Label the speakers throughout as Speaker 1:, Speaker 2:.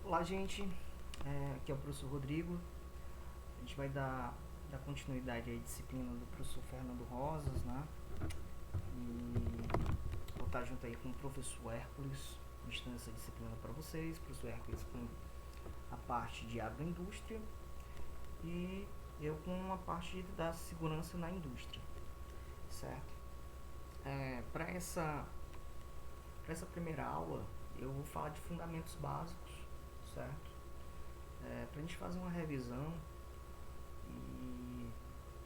Speaker 1: Olá, gente. Aqui é o professor Rodrigo. A gente vai dar continuidade à disciplina do professor Fernando Rosas, né? E vou estar junto aí com o professor Hércules, ministrando essa disciplina para vocês. Professor Hércules com a parte de agroindústria e eu com a parte da segurança na indústria, certo? Para essa primeira aula, eu vou falar de fundamentos básicos, certo? Para a gente fazer uma revisão e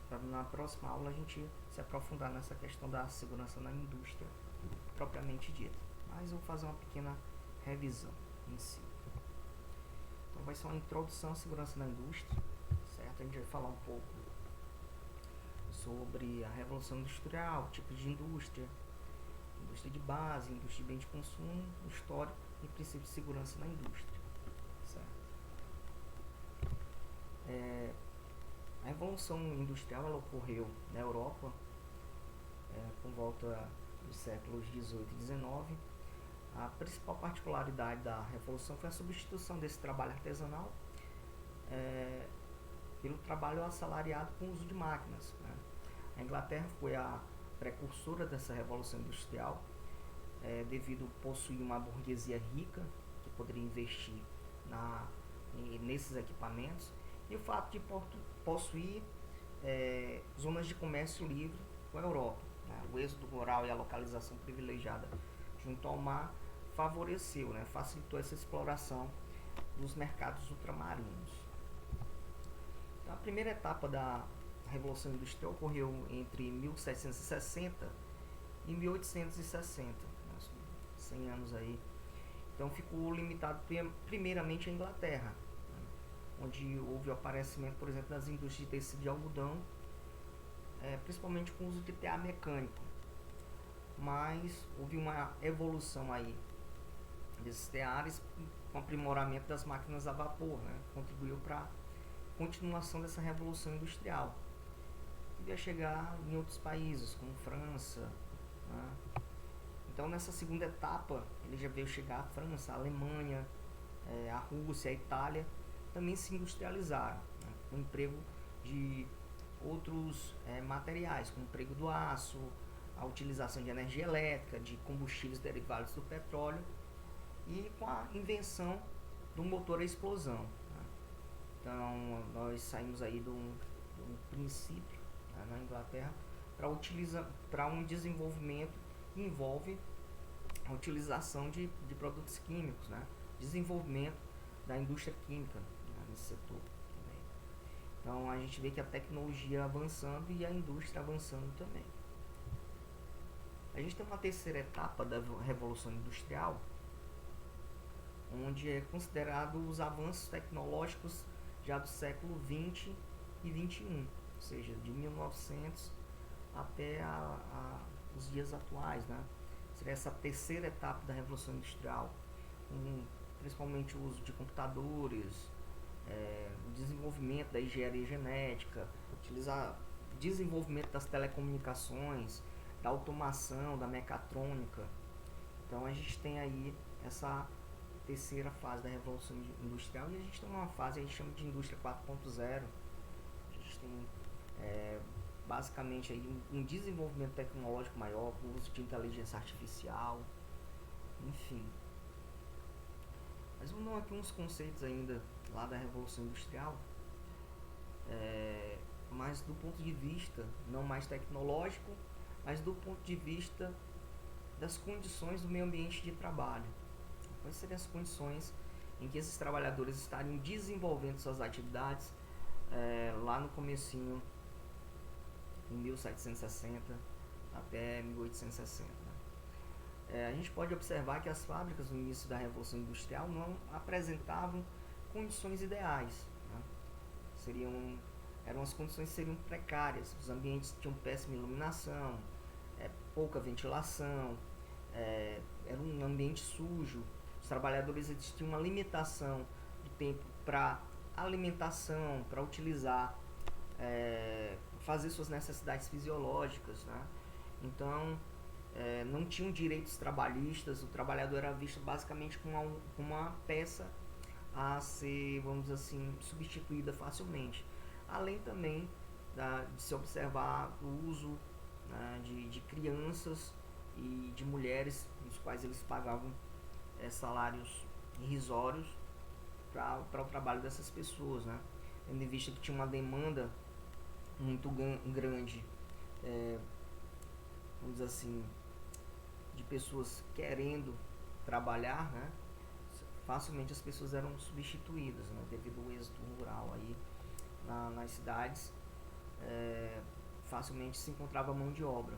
Speaker 1: para na próxima aula a gente se aprofundar nessa questão da segurança na indústria propriamente dita. Mas eu vou fazer uma pequena revisão em si. Então vai ser uma introdução à segurança na indústria, certo? A gente vai falar um pouco sobre a revolução industrial, tipos de indústria de base, indústria de bem de consumo, histórico e princípios de segurança na indústria, certo? A revolução industrial ela ocorreu na Europa por volta dos séculos 18 e 19. A principal particularidade da revolução foi a substituição desse trabalho artesanal pelo trabalho assalariado com o uso de máquinas, né? A Inglaterra foi a precursora dessa revolução industrial, devido a possuir uma burguesia rica que poderia investir nesses equipamentos, e o fato de possuir zonas de comércio livre com a Europa, né? O êxodo rural e a localização privilegiada junto ao mar favoreceu, né? Facilitou essa exploração dos mercados ultramarinos. Então, a primeira etapa da Revolução Industrial ocorreu entre 1760 e 1860, né? 100 anos aí. Então ficou limitado primeiramente à Inglaterra, né? Onde houve o aparecimento, por exemplo, das indústrias de tecido de algodão, principalmente com o uso de tear mecânico. Mas houve uma evolução aí desses teares com o aprimoramento das máquinas a vapor, né? Contribuiu para a continuação dessa revolução industrial. Ia chegar em outros países, como França, né? Então, nessa segunda etapa, ele já veio chegar a França, a Alemanha, a Rússia, a Itália, também se industrializaram, né? Com o emprego de outros materiais, como o emprego do aço, a utilização de energia elétrica, de combustíveis derivados do petróleo e com a invenção do motor a explosão, né? Então, nós saímos aí de um princípio, né, na Inglaterra para um desenvolvimento que envolve a utilização de produtos químicos, né? Desenvolvimento da indústria química, né, nesse setor também. Então a gente vê que a tecnologia avançando e a indústria avançando também. A gente tem uma terceira etapa da Revolução Industrial, onde é considerado os avanços tecnológicos já do século 20 e 21, ou seja, de 1900 até os dias atuais, né? Seria essa terceira etapa da Revolução Industrial, com principalmente o uso de computadores, o desenvolvimento da engenharia genética, desenvolvimento das telecomunicações, da automação, da mecatrônica. Então a gente tem aí essa terceira fase da Revolução Industrial, e a gente tem uma fase que a gente chama de Indústria 4.0. A gente tem basicamente aí um desenvolvimento tecnológico maior, com o uso de inteligência artificial, enfim. Mas vamos dar aqui uns conceitos ainda lá da Revolução Industrial, mas do ponto de vista não mais tecnológico, mas do ponto de vista das condições do meio ambiente de trabalho. Quais seriam as condições em que esses trabalhadores estariam desenvolvendo suas atividades lá no comecinho, em 1760 até 1860. A gente pode observar que as fábricas no início da Revolução Industrial não apresentavam condições ideais, né? Eram as condições que seriam precárias, os ambientes tinham péssima iluminação, pouca ventilação, era um ambiente sujo, os trabalhadores tinham uma limitação do tempo para alimentação, para utilizar, fazer suas necessidades fisiológicas, né? Então não tinham direitos trabalhistas, o trabalhador era visto basicamente como uma peça a ser, vamos dizer assim, substituída facilmente. Além também de se observar o uso, né, de crianças e de mulheres, os quais eles pagavam salários irrisórios para o trabalho dessas pessoas, né? Tendo em vista que tinha uma demanda muito grande, vamos dizer assim, de pessoas querendo trabalhar, né? Facilmente as pessoas eram substituídas, né? Devido ao êxito rural aí nas cidades, facilmente se encontrava mão de obra,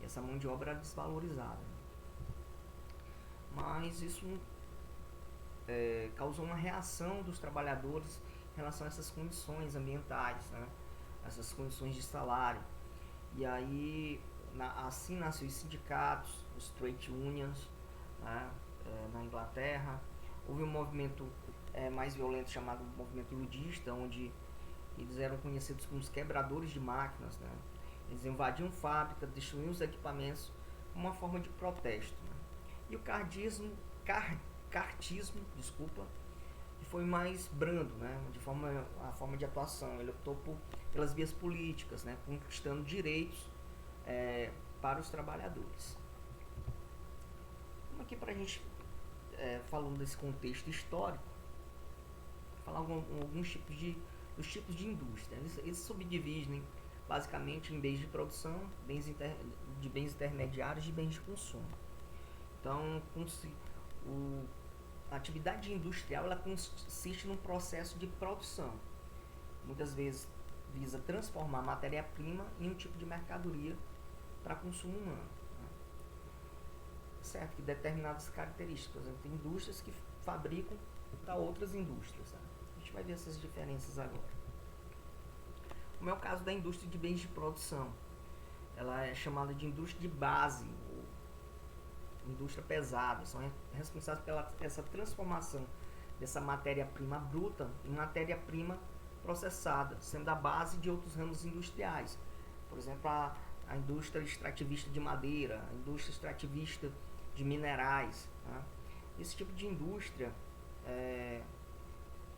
Speaker 1: e essa mão de obra era desvalorizada, né? Mas isso causou uma reação dos trabalhadores em relação a essas condições ambientais, né? Essas condições de salário. E aí, assim nasceu os sindicatos, os trade unions, né? Na Inglaterra. Houve um movimento mais violento chamado movimento ludista, onde eles eram conhecidos como os quebradores de máquinas, né? Eles invadiam fábricas, destruíam os equipamentos como uma forma de protesto, né? E o cartismo, desculpa, que foi mais brando, né? A forma de atuação. Ele optou pelas vias políticas, né? Conquistando direitos para os trabalhadores. Vamos aqui para a gente, falando desse contexto histórico, falar alguns dos tipos de indústria. Eles subdividem basicamente em bens de produção, de bens intermediários e bens de consumo. Então, a atividade industrial ela consiste num processo de produção. Muitas vezes visa transformar a matéria-prima em um tipo de mercadoria para consumo humano, né? Certo que determinadas características, por exemplo, tem indústrias que fabricam para outras indústrias, né? A gente vai ver essas diferenças agora. Como é o caso da indústria de bens de produção, ela é chamada de indústria de base, ou indústria pesada, são responsáveis pela essa transformação dessa matéria-prima bruta em matéria-prima processada, sendo a base de outros ramos industriais. Por exemplo, a indústria extrativista de madeira, a indústria extrativista de minerais, né? Esse tipo de indústria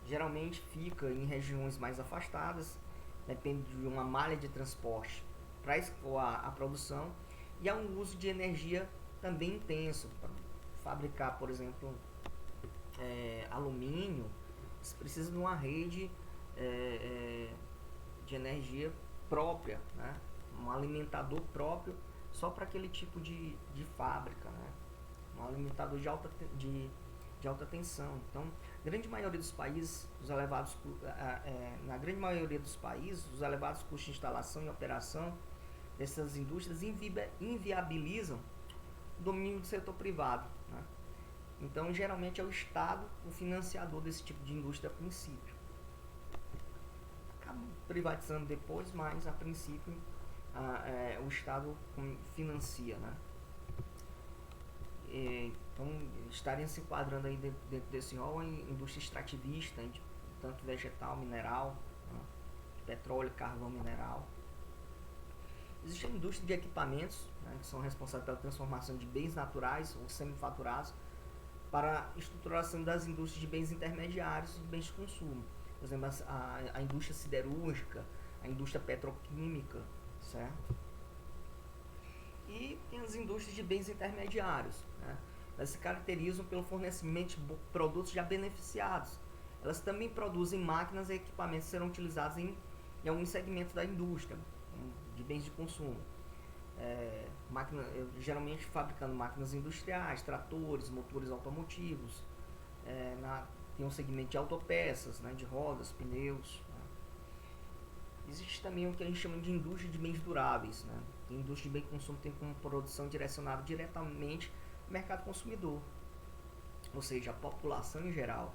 Speaker 1: geralmente fica em regiões mais afastadas, depende de uma malha de transporte para escoar a produção, e há um uso de energia também intenso. Para fabricar, por exemplo, alumínio, você precisa de uma rede de energia própria, né? Um alimentador próprio só para aquele tipo de fábrica, né? Um alimentador de alta tensão. Então, grande maioria dos países, na grande maioria dos países, os elevados custos de instalação e operação dessas indústrias inviabilizam o domínio do setor privado, né? Então, geralmente é o Estado o financiador desse tipo de indústria a princípio. Acaba privatizando depois, mas a princípio o Estado financia, né? Então, estariam se enquadrando aí dentro desse rol em indústria extrativista, tanto vegetal, mineral, né? Petróleo, carvão, mineral. Existe a indústria de equipamentos, né, que são responsáveis pela transformação de bens naturais ou semifaturados para a estruturação das indústrias de bens intermediários e de bens de consumo. Por exemplo, a indústria siderúrgica, a indústria petroquímica, certo? E tem as indústrias de bens intermediários, né? Elas se caracterizam pelo fornecimento de produtos já beneficiados. Elas também produzem máquinas e equipamentos que serão utilizados em alguns segmentos da indústria de bens de consumo. Geralmente fabricando máquinas industriais, tratores, motores automotivos. Tem um segmento de autopeças, né, de rodas, pneus, né? Existe também o que a gente chama de indústria de bens duráveis, né? A indústria de bem de consumo tem como produção direcionada diretamente ao mercado consumidor, ou seja, a população em geral.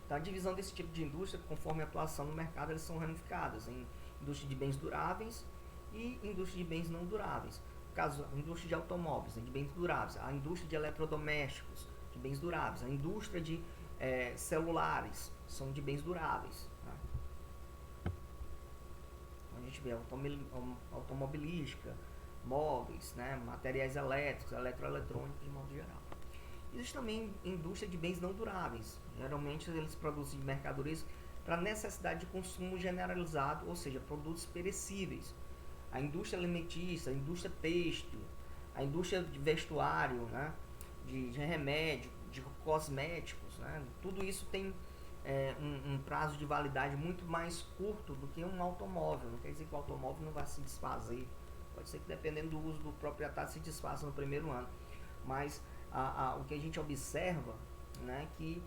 Speaker 1: Então, a divisão desse tipo de indústria, conforme a atuação no mercado, elas são ramificadas em indústria de bens duráveis e indústria de bens não duráveis. No caso, a indústria de automóveis, né, de bens duráveis, a indústria de eletrodomésticos, de bens duráveis, a indústria de celulares, são de bens duráveis, né? A gente vê automobilística, móveis, né, materiais elétricos, eletroeletrônicos de modo geral. Existe também indústria de bens não duráveis. Geralmente eles produzem mercadorias para necessidade de consumo generalizado, ou seja, produtos perecíveis. A indústria alimentícia, a indústria têxtil, a indústria de vestuário, né, de remédio, de cosméticos, né, tudo isso tem um prazo de validade muito mais curto do que um automóvel. Não quer dizer que o automóvel não vai se desfazer. Pode ser que dependendo do uso do proprietário se desfaça no primeiro ano. Mas o que a gente observa, né, que,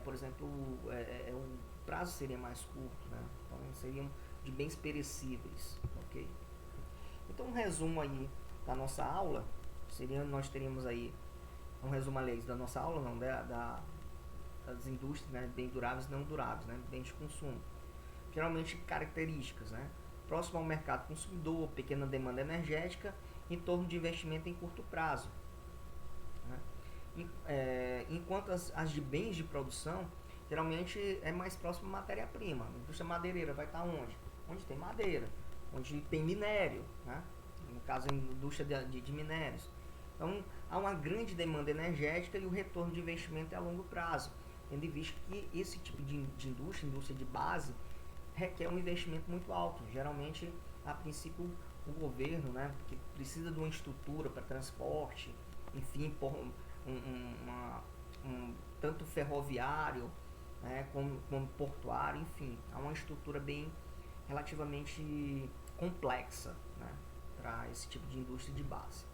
Speaker 1: por exemplo, o prazo seria mais curto, né? Então seriam de bens perecíveis, ok? Então um resumo aí da nossa aula seria, nós teríamos aí um resumo, aliás, da nossa aula, não, das indústrias, né, bem duráveis e não duráveis, né, bens de consumo. Geralmente características, né, próximo ao mercado consumidor, pequena demanda energética, em torno de investimento em curto prazo, né. Enquanto as de bens de produção, geralmente é mais próximo à matéria-prima. A indústria madeireira vai estar onde? Onde tem madeira, onde tem minério, né, no caso a indústria de minérios. Então há uma grande demanda energética e o retorno de investimento é a longo prazo, tendo em vista que esse tipo de indústria de base, requer um investimento muito alto. Geralmente, a princípio, o governo, né, que precisa de uma estrutura para transporte, enfim, por tanto ferroviário, né, como portuário, enfim, há uma estrutura bem relativamente complexa, né, para esse tipo de indústria de base.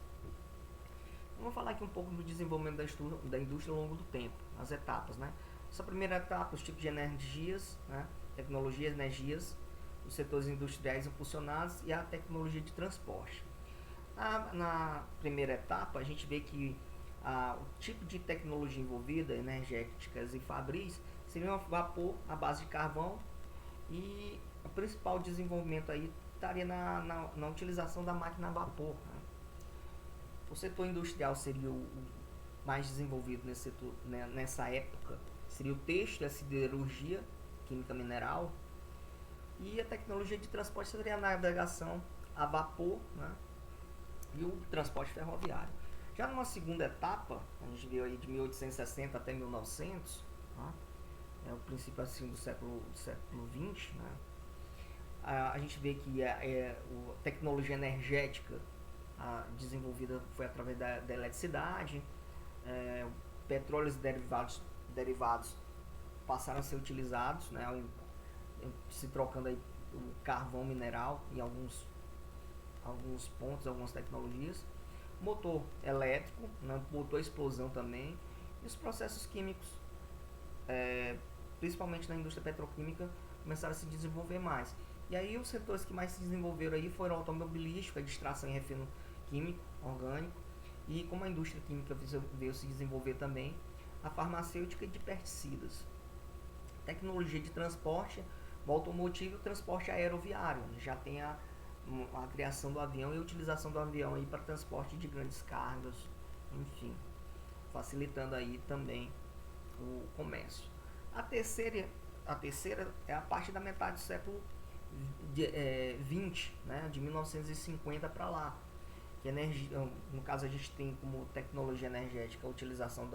Speaker 1: Vamos falar aqui um pouco do desenvolvimento da indústria ao longo do tempo, as etapas, né? Essa primeira etapa, os tipos de energias, né? Tecnologias, energias, os setores industriais impulsionados e a tecnologia de transporte. Na primeira etapa, a gente vê que o tipo de tecnologia envolvida, energéticas e fabris, seria vapor à base de carvão, e o principal desenvolvimento aí estaria na utilização da máquina a vapor, né? O setor industrial seria o mais desenvolvido nesse setor, né, nessa época. Seria o têxtil, a siderurgia, química mineral. E a tecnologia de transporte seria a navegação a vapor, né, e o transporte ferroviário. Já numa segunda etapa, a gente viu aí de 1860 até 1900, né, é o princípio assim do século XX, né, a gente vê que a tecnologia energética desenvolvida foi através da eletricidade, petróleos derivados passaram a ser utilizados, né, se trocando aí o carvão mineral em alguns pontos, algumas tecnologias, motor elétrico, né, motor explosão também, e os processos químicos, principalmente na indústria petroquímica, começaram a se desenvolver mais. E aí os setores que mais se desenvolveram aí foram automobilístico, a extração e refino químico, orgânico, e como a indústria química veio se desenvolver também, a farmacêutica e de pesticidas. Tecnologia de transporte, o automotivo e o transporte aeroviário, já tem a criação do avião e a utilização do avião aí para transporte de grandes cargas, enfim, facilitando aí também o comércio. A terceira é a parte da metade do século XX, né, de 1950 para lá, que energia, no caso a gente tem como tecnologia energética a utilização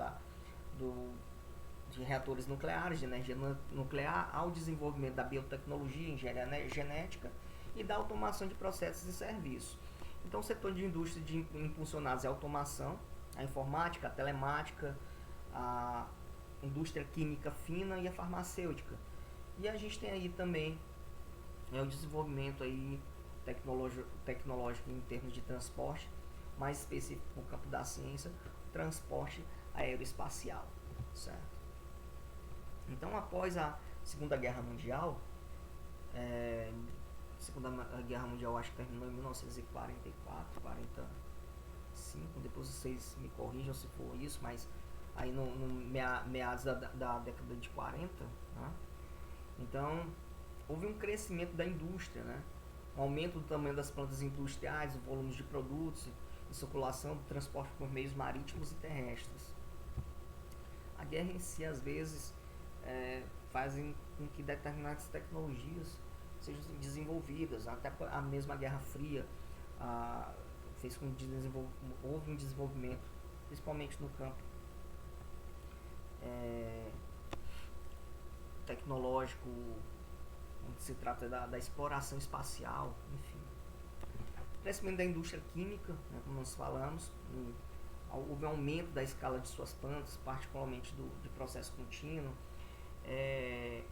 Speaker 1: de reatores nucleares, de energia nuclear, ao desenvolvimento da biotecnologia, engenharia genética e da automação de processos e serviços. Então o setor de indústria impulsionados é a automação, a informática, a telemática, a indústria química fina e a farmacêutica. E a gente tem aí também o desenvolvimento aí tecnológico em termos de transporte, mais específico no campo da ciência, transporte aeroespacial, certo? Então, após a Segunda Guerra Mundial, acho que terminou em 1944, 45, depois vocês me corrijam se for isso, mas aí no meados da década de 40, né? Então, houve um crescimento da indústria, né? Um aumento do tamanho das plantas industriais, o volume de produtos e circulação do transporte por meios marítimos e terrestres. A guerra em si, às vezes, fazem com que determinadas tecnologias sejam desenvolvidas. Até a mesma Guerra Fria fez com que houve um desenvolvimento, principalmente no campo tecnológico, onde se trata da exploração espacial, enfim. Crescimento da indústria química, né, como nós falamos, houve um aumento da escala de suas plantas, particularmente de processo contínuo.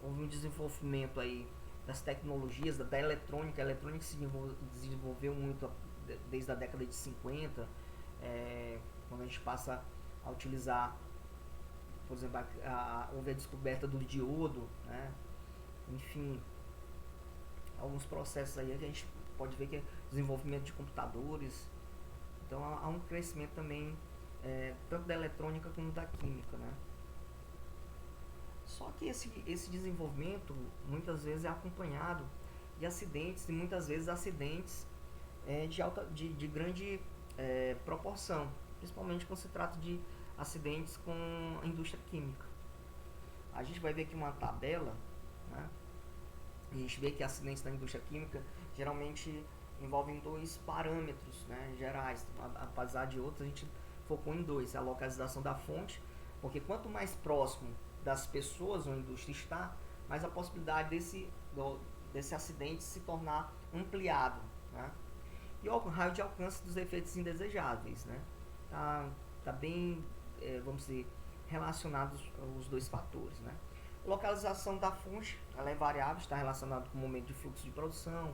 Speaker 1: Houve um desenvolvimento aí das tecnologias, da eletrônica. A eletrônica se desenvolveu muito desde a década de 50, quando a gente passa a utilizar, por exemplo, houve a descoberta do diodo, né? Enfim, alguns processos aí que a gente pode ver que é desenvolvimento de computadores. Então há um crescimento também, tanto da eletrônica como da química, né? Só que esse desenvolvimento muitas vezes é acompanhado de acidentes, e muitas vezes acidentes de grande proporção, principalmente quando se trata de acidentes com a indústria química. A gente vai ver aqui uma tabela, né? A gente vê que acidentes na indústria química geralmente envolvem dois parâmetros, né, gerais. Apesar de outros, a gente focou em dois: a localização da fonte, porque quanto mais próximo das pessoas onde a indústria está, mais a possibilidade desse acidente se tornar ampliado, né? E o raio de alcance dos efeitos indesejáveis, né? Tá bem, vamos dizer, relacionados os dois fatores, né? Localização da fonte, ela é variável, está relacionada com o momento de fluxo de produção,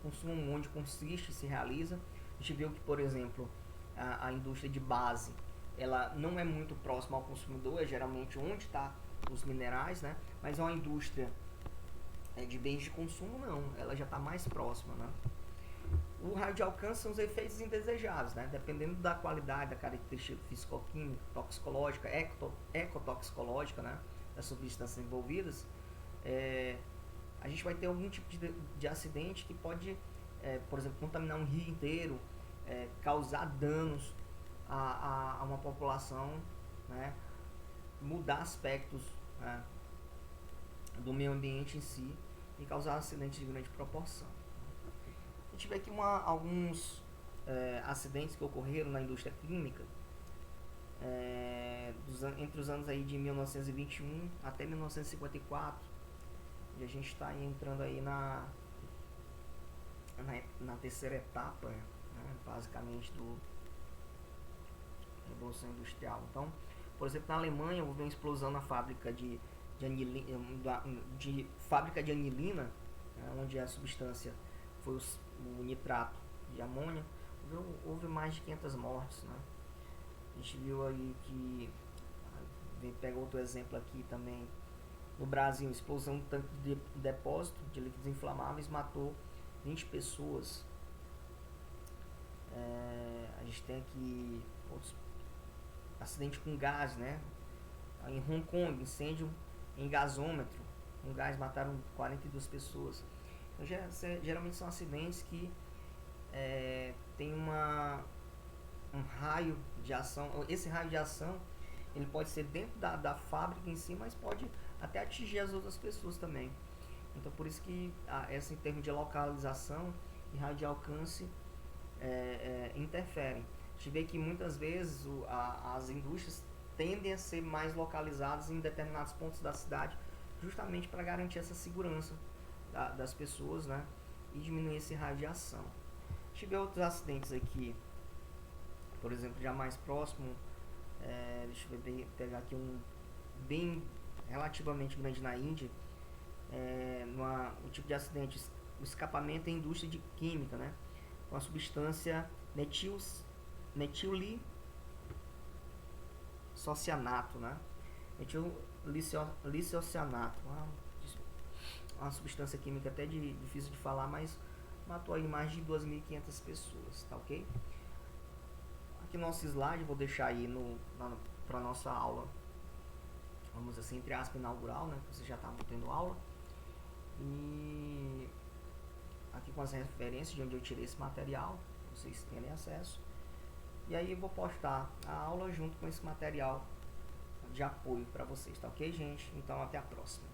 Speaker 1: consumo, onde consiste e se realiza. A gente viu que, por exemplo, a indústria de base, ela não é muito próxima ao consumidor, é geralmente onde está os minerais, né? Mas uma indústria de bens de consumo, não, ela já está mais próxima, né? O raio de alcance são os efeitos indesejáveis, né? Dependendo da qualidade, da característica físico-química, toxicológica, ecotoxicológica, né, das substâncias envolvidas, a gente vai ter algum tipo de acidente que pode, por exemplo, contaminar um rio inteiro, causar danos a uma população, né, mudar aspectos, né, do meio ambiente em si e causar acidentes de grande proporção. A gente vê aqui alguns acidentes que ocorreram na indústria química entre os anos aí de 1921 até 1954, e a gente está entrando aí na terceira etapa, né, basicamente, da Revolução Industrial. Então, por exemplo, na Alemanha houve uma explosão na fábrica de fábrica de anilina, né, onde a substância foi o nitrato de amônia. Houve mais de 500 mortes, né? A gente viu aí que, pega outro exemplo aqui também, no Brasil, explosão de tanque de depósito de líquidos inflamáveis matou 20 pessoas. A gente tem aqui outros acidente com gás, né? Em Hong Kong, incêndio em gasômetro, um gás, mataram 42 pessoas. Então, geralmente são acidentes que tem um raio de ação. Esse raio de ação, ele pode ser dentro da fábrica em si, mas pode até atingir as outras pessoas também. Então, por isso que essa, em termos de localização e raio de alcance, interferem. A gente vê que muitas vezes as indústrias tendem a ser mais localizadas em determinados pontos da cidade, justamente para garantir essa segurança das pessoas, né, e diminuir esse raio de ação. A gente vê outros acidentes aqui, por exemplo, já mais próximo, deixa eu pegar aqui um bem relativamente grande na Índia, o tipo de acidente, o escapamento em indústria de química, né, com a substância metillicocianato, né, metillicocianato, uma substância química até difícil de falar, mas matou aí mais de 2.500 pessoas, tá ok? Aqui no nosso slide, vou deixar aí para nossa aula, vamos assim, entre aspas, inaugural, né? Você já está tendo aula. E aqui com as referências de onde eu tirei esse material, vocês terem acesso. E aí eu vou postar a aula junto com esse material de apoio para vocês, tá ok, gente? Então até a próxima.